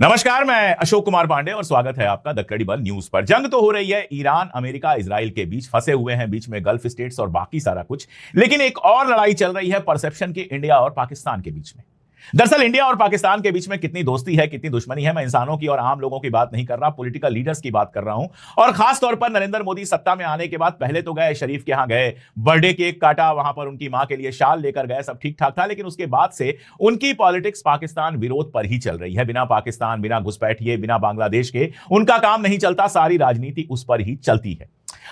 नमस्कार, मैं अशोक कुमार पांडे और स्वागत है आपका द क्रेडिबल न्यूज पर। जंग तो हो रही है, ईरान, अमेरिका, इजराइल के बीच फंसे हुए हैं, बीच में गल्फ स्टेट्स और बाकी सारा कुछ। लेकिन एक और लड़ाई चल रही है परसेप्शन की, इंडिया और पाकिस्तान के बीच में। दरअसल इंडिया और पाकिस्तान के बीच में कितनी दोस्ती है, कितनी दुश्मनी है, मैं इंसानों की और आम लोगों की बात नहीं कर रहा, पॉलिटिकल लीडर्स की बात कर रहा हूं। और खास तौर पर नरेंद्र मोदी सत्ता में आने के बाद पहले तो गए शरीफ के यहां, गए बर्थडे केक काटा, वहां पर उनकी मां के लिए शाल लेकर गए, सब ठीक ठाक था। लेकिन उसके बाद से उनकी पॉलिटिक्स पाकिस्तान विरोध पर ही चल रही है। बिना पाकिस्तान, बिना घुसपैठिए, बिना बांग्लादेश के उनका काम नहीं चलता, सारी राजनीति उस पर ही चलती है।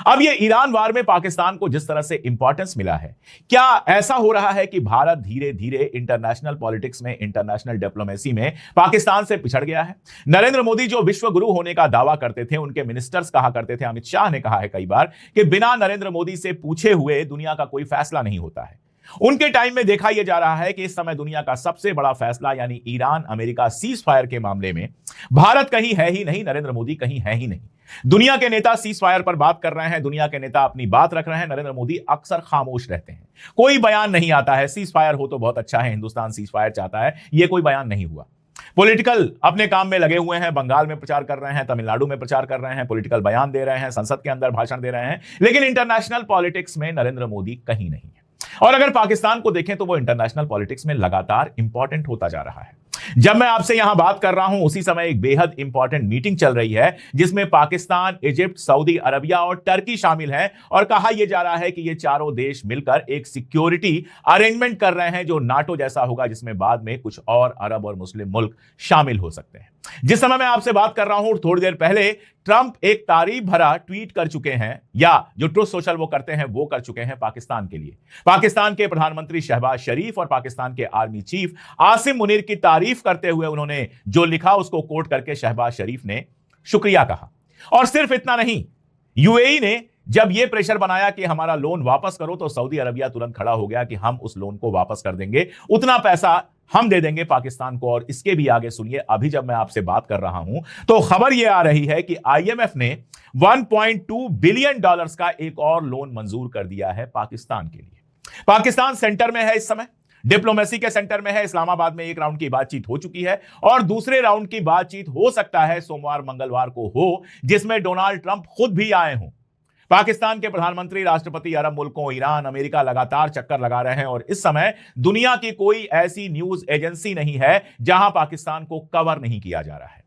अब ये ईरान वार में पाकिस्तान को जिस तरह से इंपॉर्टेंस मिला है, क्या ऐसा हो रहा है कि भारत धीरे धीरे इंटरनेशनल पॉलिटिक्स में, इंटरनेशनल डिप्लोमेसी में पाकिस्तान से पिछड़ गया है? नरेंद्र मोदी जो विश्व गुरु होने का दावा करते थे, उनके मिनिस्टर्स कहा करते थे, अमित शाह ने कहा है कई बार कि बिना नरेंद्र मोदी से पूछे हुए दुनिया का कोई फैसला नहीं होता है। उनके टाइम में देखा यह जा रहा है कि इस समय दुनिया का सबसे बड़ा फैसला यानी ईरान अमेरिका सीज फायर के मामले में भारत कहीं है ही नहीं, नरेंद्र मोदी कहीं है ही नहीं। दुनिया के नेता सीज फायर पर बात कर रहे हैं, दुनिया के नेता अपनी बात रख रहे हैं, नरेंद्र मोदी अक्सर खामोश रहते हैं, कोई बयान नहीं आता है। सीज फायर हो तो बहुत अच्छा है, हिंदुस्तान सीज फायर चाहता है, यह कोई बयान नहीं हुआ। पॉलिटिकल अपने काम में लगे हुए हैं, बंगाल में प्रचार कर रहे हैं, तमिलनाडु में प्रचार कर रहे हैं, पॉलिटिकल बयान दे रहे हैं, संसद के अंदर भाषण दे रहे हैं, लेकिन इंटरनेशनल पॉलिटिक्स में नरेंद्र मोदी कहीं नहीं है। और अगर पाकिस्तान को देखें तो वो इंटरनेशनल पॉलिटिक्स में लगातार इंपॉर्टेंट होता जा रहा है। जब मैं आपसे यहां बात कर रहा हूं, उसी समय एक बेहद इंपॉर्टेंट मीटिंग चल रही है जिसमें पाकिस्तान, इजिप्ट, सऊदी अरबिया और टर्की शामिल हैं। और कहा यह जा रहा है कि ये चारों देश मिलकर एक सिक्योरिटी अरेंजमेंट कर रहे हैं जो नाटो जैसा होगा, जिसमें बाद में कुछ और अरब और मुस्लिम मुल्क शामिल हो सकते हैं। जिस समय मैं आपसे बात कर रहा हूं, थोड़ी देर पहले ट्रंप एक तारीफ भरा ट्वीट कर चुके हैं, या जो ट्रूथ सोशल वो करते हैं वो कर चुके हैं पाकिस्तान के लिए। पाकिस्तान के प्रधानमंत्री शहबाज शरीफ और पाकिस्तान के आर्मी चीफ आसिम मुनीर की तारीफ करते हुए उन्होंने जो लिखा उसको कोट करके शहबाज शरीफ ने शुक्रिया कहा। और सिर्फ इतना नहीं, यूएई ने जब यह प्रेशर बनाया कि हमारा लोन वापस करो, तो सऊदी अरबिया तुरंत खड़ा हो गया कि हम उस लोन को वापस कर देंगे, उतना पैसा हम दे देंगे पाकिस्तान को। और इसके भी आगे सुनिए, अभी जब मैं आपसे बात कर रहा हूं तो खबर यह आ रही है कि आईएमएफ ने 1.2 बिलियन डॉलर्स का एक और लोन मंजूर कर दिया है पाकिस्तान के लिए। पाकिस्तान सेंटर में है इस समय, डिप्लोमेसी के सेंटर में है। इस्लामाबाद में एक राउंड की बातचीत हो चुकी है और दूसरे राउंड की बातचीत हो सकता है सोमवार मंगलवार को हो, जिसमें डोनाल्ड ट्रंप खुद भी आए हों। पाकिस्तान के प्रधानमंत्री, राष्ट्रपति अरब मुल्कों, ईरान, अमेरिका लगातार चक्कर लगा रहे हैं। और इस समय दुनिया की कोई ऐसी न्यूज एजेंसी नहीं है जहां पाकिस्तान को कवर नहीं किया जा रहा है।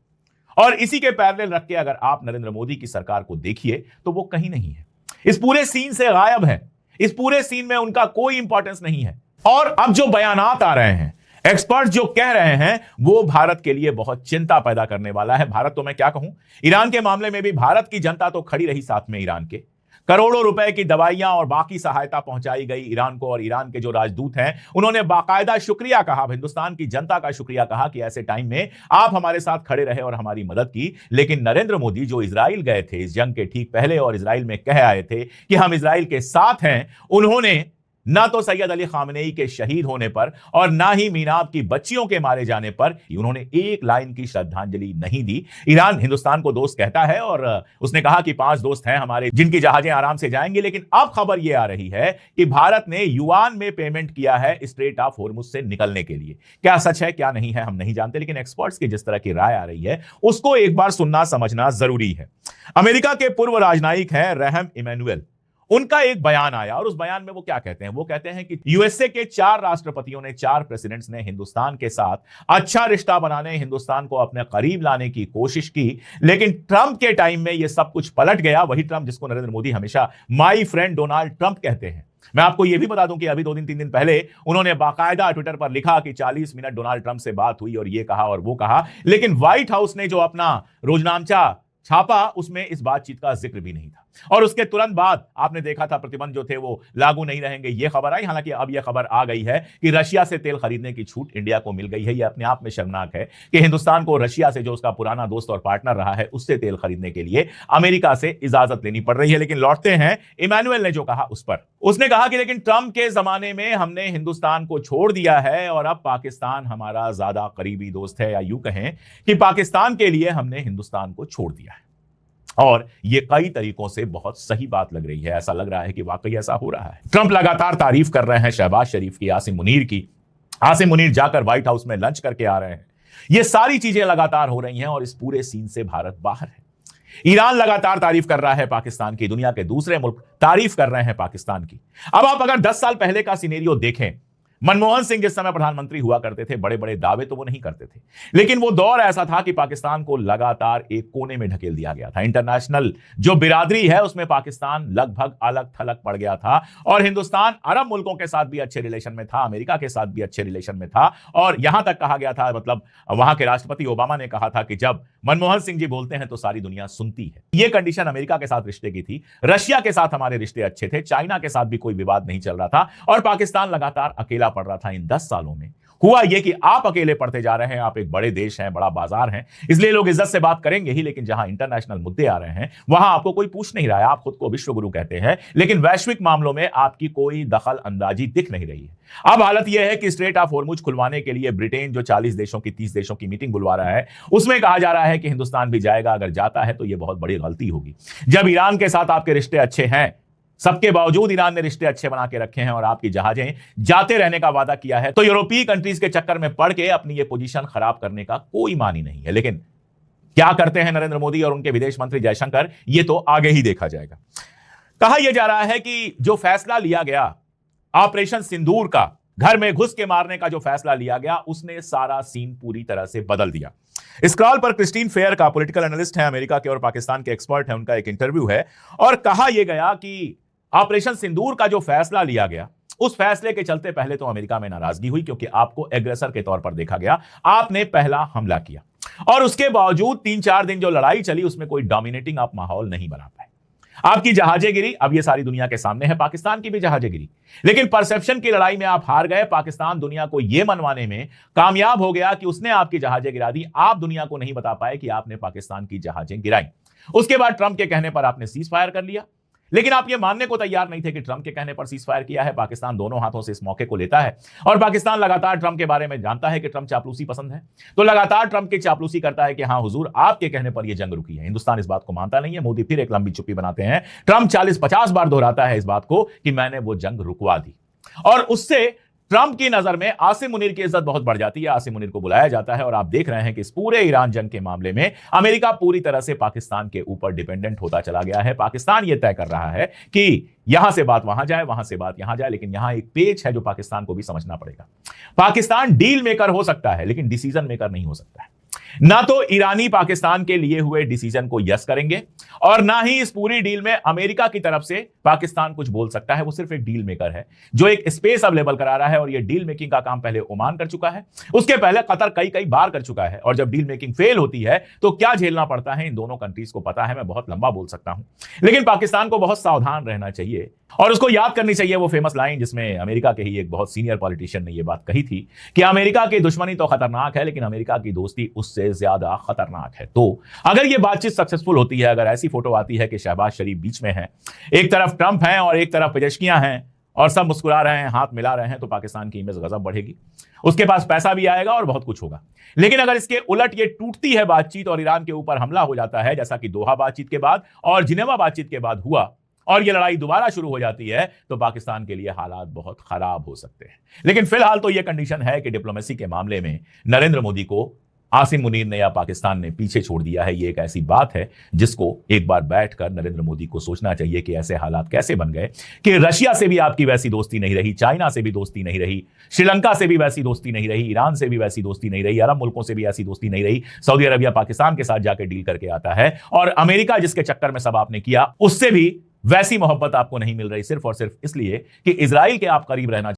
और इसी के पैरेलल रख के अगर आप नरेंद्र मोदी की सरकार को देखिए तो वो कहीं नहीं है, इस पूरे सीन से गायब है। इस पूरे सीन में उनका कोई इंपॉर्टेंस नहीं है। और अब जो बयानात आ रहे हैं, एक्सपर्ट जो कह रहे हैं, वो भारत के लिए बहुत चिंता पैदा करने वाला है। भारत तो मैं क्या कहूं, ईरान के मामले में भी भारत की जनता तो खड़ी रही साथ में, ईरान के करोड़ों रुपए की दवाइयां और बाकी सहायता पहुंचाई गई ईरान को। और ईरान के जो राजदूत हैं उन्होंने बाकायदा शुक्रिया कहा, हिंदुस्तान की जनता का शुक्रिया कहा कि ऐसे टाइम में आप हमारे साथ खड़े रहे और हमारी मदद की। लेकिन नरेंद्र मोदी जो इजराइल गए थे इस जंग के ठीक पहले और इजराइल में कह आए थे कि हम इजराइल के साथ हैं, उन्होंने ना तो सैयद अली खामनेई के शहीद होने पर और ना ही मीनाब की बच्चियों के मारे जाने पर उन्होंने एक लाइन की श्रद्धांजलि नहीं दी। ईरान हिंदुस्तान को दोस्त कहता है और उसने कहा कि 5 दोस्त हैं हमारे जिनकी जहाजें आराम से जाएंगी। लेकिन अब खबर यह आ रही है कि भारत ने युआन में पेमेंट किया है स्ट्रेट ऑफ होर्मुज से निकलने के लिए। क्या सच है क्या नहीं है हम नहीं जानते, लेकिन एक्सपर्ट्स की जिस तरह की राय आ रही है उसको एक बार सुनना समझना जरूरी है। अमेरिका के पूर्व राजनयिक हैं रहम इमैनुअल, उनका एक बयान आया और उस बयान में वो क्या कहते हैं, वो कहते हैं कि यूएसए के 4 राष्ट्रपतियों ने, 4 प्रेसिडेंट्स ने हिंदुस्तान के साथ अच्छा रिश्ता बनाने, हिंदुस्तान को अपने करीब लाने की कोशिश की। लेकिन ट्रंप के टाइम में ये सब कुछ पलट गया। वही ट्रंप जिसको नरेंद्र मोदी हमेशा माई फ्रेंड डोनाल्ड ट्रंप कहते हैं। मैं आपको यह भी बता दूं कि अभी 2 दिन 3 दिन पहले उन्होंने बाकायदा ट्विटर पर लिखा कि 40 मिनट डोनाल्ड ट्रंप से बात हुई और ये कहा और वो कहा। लेकिन व्हाइट हाउस ने जो अपना रोजनामचा छापा उसमें इस बातचीत का जिक्र भी नहीं था। और उसके तुरंत बाद आपने देखा था प्रतिबंध जो थे वो लागू नहीं रहेंगे, ये खबर आई। हालांकि अब यह खबर आ गई है कि रशिया से तेल खरीदने की छूट इंडिया को मिल गई है। यह अपने आप में शर्मनाक है कि हिंदुस्तान को रशिया से, जो उसका पुराना दोस्त और पार्टनर रहा है, उससे तेल खरीदने के लिए अमेरिका से इजाजत लेनी पड़ रही है। लेकिन लौटते हैं इमैनुअल ने जो कहा उस पर। उसने कहा कि लेकिन ट्रंप के जमाने में हमने हिंदुस्तान को छोड़ दिया है और अब पाकिस्तान हमारा ज्यादा करीबी दोस्त है, या यूं कहें कि पाकिस्तान के लिए हमने हिंदुस्तान को छोड़ दिया है। और ये कई तरीकों से बहुत सही बात लग रही है, ऐसा लग रहा है कि वाकई ऐसा हो रहा है। ट्रंप लगातार तारीफ कर रहे हैं शहबाज शरीफ की, आसिम मुनीर की। आसिम मुनीर जाकर व्हाइट हाउस में लंच करके आ रहे हैं। ये सारी चीजें लगातार हो रही हैं और इस पूरे सीन से भारत बाहर है। ईरान लगातार तारीफ कर रहा है पाकिस्तान की, दुनिया के दूसरे मुल्क तारीफ कर रहे हैं पाकिस्तान की। अब आप अगर 10 साल पहले का सिनेरियो देखें, मनमोहन सिंह जिस समय प्रधानमंत्री हुआ करते थे, बड़े बड़े दावे तो वो नहीं करते थे, लेकिन वो दौर ऐसा था कि पाकिस्तान को लगातार एक कोने में ढकेल दिया गया था। इंटरनेशनल जो बिरादरी है उसमें पाकिस्तान लगभग अलग थलग पड़ गया था और हिंदुस्तान अरब मुल्कों के साथ भी अच्छे रिलेशन में था, अमेरिका के साथ भी अच्छे रिलेशन में था। और यहां तक कहा गया था, मतलब वहां के राष्ट्रपति ओबामा ने कहा था कि जब मनमोहन सिंह जी बोलते हैं तो सारी दुनिया सुनती है। यह कंडीशन अमेरिका के साथ रिश्ते की थी, रशिया के साथ हमारे रिश्ते अच्छे थे, चाइना के साथ भी कोई विवाद नहीं चल रहा था और पाकिस्तान लगातार अकेला पड़ रहा था। इन 10 सालों में हुआ यह कि आप अकेले पड़ते जा रहे हैं, आप एक बड़े देश हैं, बड़ा बाजार हैं, इसलिए लोग इज्जत से बात करेंगे ही, लेकिन जहां इंटरनेशनल मुद्दे आ रहे हैं वहां आपको कोई पूछ नहीं रहा है। आप खुद को विश्व गुरु कहते हैं, लेकिन वैश्विक मामलों में आपकी कोई दखल अंदाजी दिख नहीं रही है। अब हालत यह है कि स्ट्रेट ऑफ हॉर्मुज खुलवाने के लिए ब्रिटेन जो 40 देशों की 30 देशों की मीटिंग बुलवा रहा है, उसमें कहा जा रहा है कि हिंदुस्तान भी जाएगा। अगर जाता है तो यह बहुत बड़ी गलती होगी। जब ईरान के साथ आपके रिश्ते अच्छे हैं, सबके बावजूद ईरान ने रिश्ते अच्छे बना के रखे हैं और आपकी जहाजें जाते रहने का वादा किया है, तो यूरोपीय कंट्रीज के चक्कर में पड़ के अपनी ये पोजीशन खराब करने का कोई मान ही नहीं है। लेकिन क्या करते हैं नरेंद्र मोदी और उनके विदेश मंत्री जयशंकर, ये तो आगे ही देखा जाएगा। कहा यह जा रहा है कि जो फैसला लिया गया ऑपरेशन सिंदूर का, घर में घुस के मारने का जो फैसला लिया गया, उसने सारा सीन पूरी तरह से बदल दिया। स्क्रॉल पर क्रिस्टीन फेयर का, पॉलिटिकल एनालिस्ट है अमेरिका के और पाकिस्तान के एक्सपर्ट है, उनका एक इंटरव्यू है और कहा यह गया कि ऑपरेशन सिंदूर का जो फैसला लिया गया, उस फैसले के चलते पहले तो अमेरिका में नाराजगी हुई क्योंकि आपको एग्रेसर के तौर पर देखा गया, आपने पहला हमला किया और उसके बावजूद 3-4 दिन जो लड़ाई चली उसमें कोई डोमिनेटिंग आप माहौल नहीं बना पाए। आपकी जहाजें गिरी, अब ये सारी दुनिया के सामने है, पाकिस्तान की भी जहाजें गिरी, लेकिन परसेप्शन की लड़ाई में आप हार गए। पाकिस्तान दुनिया को यह मनवाने में कामयाब हो गया कि उसने आपकी जहाजें गिरा दी। आप दुनिया को नहीं बता पाए कि आपने पाकिस्तान की जहाजें गिराई। उसके बाद ट्रंप के कहने पर आपने सीज फायर कर लिया, लेकिन आप यह मानने को तैयार नहीं थे कि ट्रंप के कहने पर सीज फायर किया है। पाकिस्तान दोनों हाथों से इस मौके को लेता है और पाकिस्तान लगातार ट्रंप के बारे में जानता है कि ट्रंप चापलूसी पसंद है, तो लगातार ट्रंप की चापलूसी करता है कि हां हुजूर, आपके कहने पर यह जंग रुकी है। हिंदुस्तान इस बात को मानता नहीं है। मोदी फिर एक लंबी चुप्पी बनाते हैं। ट्रंप 40-50 बार दोहराता है इस बात को कि मैंने वो जंग रुकवा दी और उससे ट्रंप की नजर में आसिम मुनीर की इज्जत बहुत बढ़ जाती है। आसिम मुनीर को बुलाया जाता है और आप देख रहे हैं कि इस पूरे ईरान जंग के मामले में अमेरिका पूरी तरह से पाकिस्तान के ऊपर डिपेंडेंट होता चला गया है। पाकिस्तान यह तय कर रहा है कि यहां से बात वहां जाए, वहां से बात यहां जाए, लेकिन यहां एक पेच है जो पाकिस्तान को भी समझना पड़ेगा। पाकिस्तान डील मेकर हो सकता है, लेकिन डिसीजन मेकर नहीं हो सकता है। ना तो ईरानी पाकिस्तान के लिए हुए डिसीजन को यस करेंगे और ना ही इस पूरी डील में अमेरिका की तरफ से पाकिस्तान कुछ बोल सकता है। वो सिर्फ एक डील मेकर है जो एक स्पेस अवेलेबल करा रहा है और ये डील मेकिंग का काम पहले ओमान कर चुका है, उसके पहले कतर कई बार कर चुका है। और जब डील मेकिंग फेल होती है तो क्या झेलना पड़ता है इन दोनों कंट्रीज को पता है। मैं बहुत लंबा बोल सकता हूं, लेकिन पाकिस्तान को बहुत सावधान रहना चाहिए और उसको याद करनी चाहिए वो फेमस लाइन जिसमें अमेरिका के ही एक बहुत सीनियर पॉलिटिशियन ने यह बात कही थी कि अमेरिका की दुश्मनी तो खतरनाक है, लेकिन अमेरिका की दोस्ती उससे ज्यादा खतरनाक है। तो अगर यह बातचीत सक्सेसफुल होती है, अगर ऐसी फोटो आती है कि शहबाज शरीफ बीच में है, एक तरफ ट्रंप है और एक तरफ पेजेशकियां हैं और सब मुस्कुरा रहे हैं, हाथ मिला रहे हैं, तो पाकिस्तान की इमेज गजब बढ़ेगी, उसके पास पैसा भी आएगा और बहुत कुछ होगा। लेकिन अगर इसके उलट ये टूटती है बातचीत और ईरान के ऊपर हमला हो जाता है, जैसा कि दोहा बातचीत के बाद और जिनेवा बातचीत के बाद हुआ, और ये लड़ाई दोबारा शुरू हो जाती है, तो पाकिस्तान के लिए हालात बहुत खराब हो सकते हैं। लेकिन फिलहाल तो यह कंडीशन है कि डिप्लोमेसी के मामले में नरेंद्र मोदी को आसिम मुनीर ने या पाकिस्तान ने पीछे छोड़ दिया है। ये एक ऐसी बात है जिसको एक बार बैठकर नरेंद्र मोदी को सोचना चाहिए कि ऐसे हालात कैसे बन गए कि रशिया से भी आपकी वैसी दोस्ती नहीं रही, चाइना से भी दोस्ती नहीं रही, श्रीलंका से भी वैसी दोस्ती नहीं रही, ईरान से भी वैसी दोस्ती नहीं रही, अरब मुल्कों से भी ऐसी दोस्ती नहीं रही। सऊदी अरबिया पाकिस्तान के साथ जाकर डील करके आता है और अमेरिका जिसके चक्कर में सब आपने किया, उससे भी वैसी मोहब्बत आपको नहीं मिल रही, सिर्फ और सिर्फ इसलिए कि इजराइल के आप करीब रहना